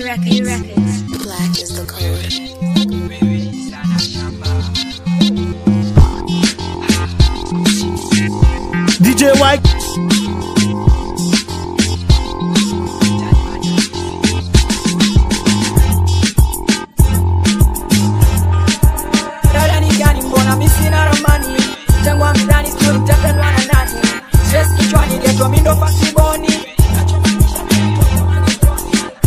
Records. Black is the code. DJ White. Dada ni gani mbona mimi sina ramani? Tangu mtani story tapendwa na nani? Stress kichwani geto mindo fasiboni.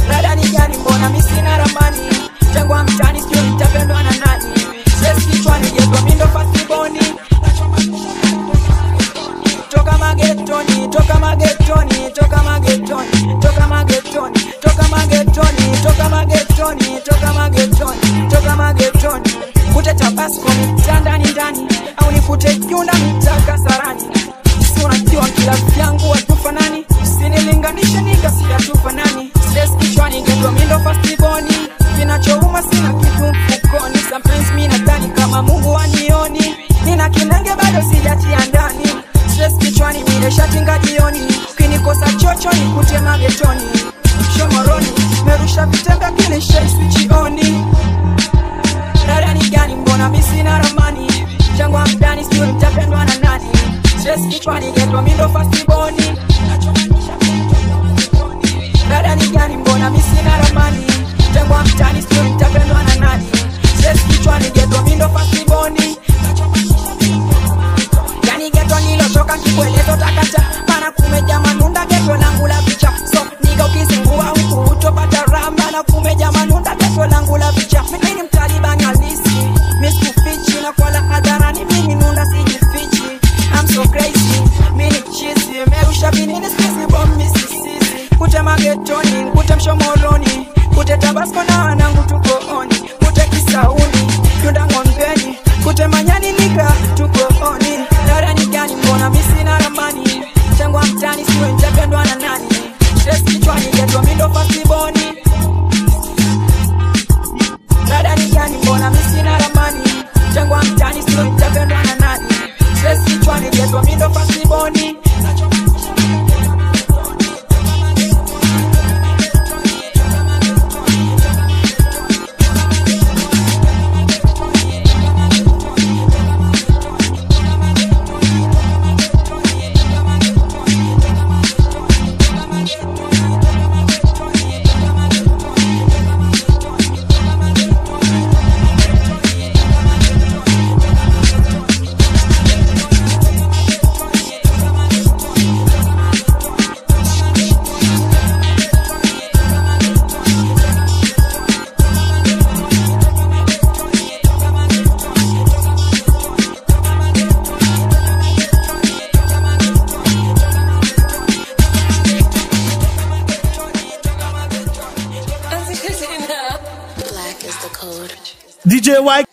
Dada ni gani mbona mimi sina ramani? Tangu mtani story tapendwa na nani? Stress kichwani geto mindo fasiboni. Toka magetoni, toka magetoni, toka magetoni, toka magetoni, toka magetoni, toka magetoni, toka magetoni, toka magetoni. Kute Tabasco mitanda ni ndani, au nikute Kiunda mitaka Sarani. Si unajua kila vyangu watufanani, usinilinganishe nikasi hatufanani. Stress kichwani geto mindo fastiboni, kinachouma sina kitu mfukoni. Sometimes mimi nadhani kama Mungu anioni, nina kinenge bado sijatia ndani. Stress kichwani mire shatinga jioni, ukinikosa chocho nikute magetoni. Shomoroni, merusha vitanga kile shai switch oni. Dada ni gani mbona mimi sina ramani? Jangwa mdani sio nitapendwa na nani? Stress kichwani geto mindo fastiboni. Dada ni gani mbona mimi sina ramani? Jangwa mdani sio nitapendwa na nani? Stress kichwani geto mindo fastiboni. Yani geto nilotoka kikuelezo takata, mana kumeja manunda geto langu la picha. So niga ukizingua huku utopata ramba, na kumeja manunda geto langu la picha. Mimi ni mtalibani halisi, mimi sikufichi, na kwa la hadharani mimi nunda sijifichi. I'm so crazy, mimi ni cheesy, merusha binini sisi bomb misisisi. Kute magetoni, kute Mshomoroni, kute Tabasco na wanangu tuko oni. Kute Kisauni, Kiunda Ng'ombeni, kute Manyani nika tuko oni. Dada ni gani mbona mimi sina ramani? Tangu mtani siwe nitapendwa na nani? Stress kichwani geto mindo fastiboni. Dada ni gani mbona mimi sina ramani? Tangu mtani siwe nitapendwa na nani? Stress kichwani geto mindo fastiboni. DJ White.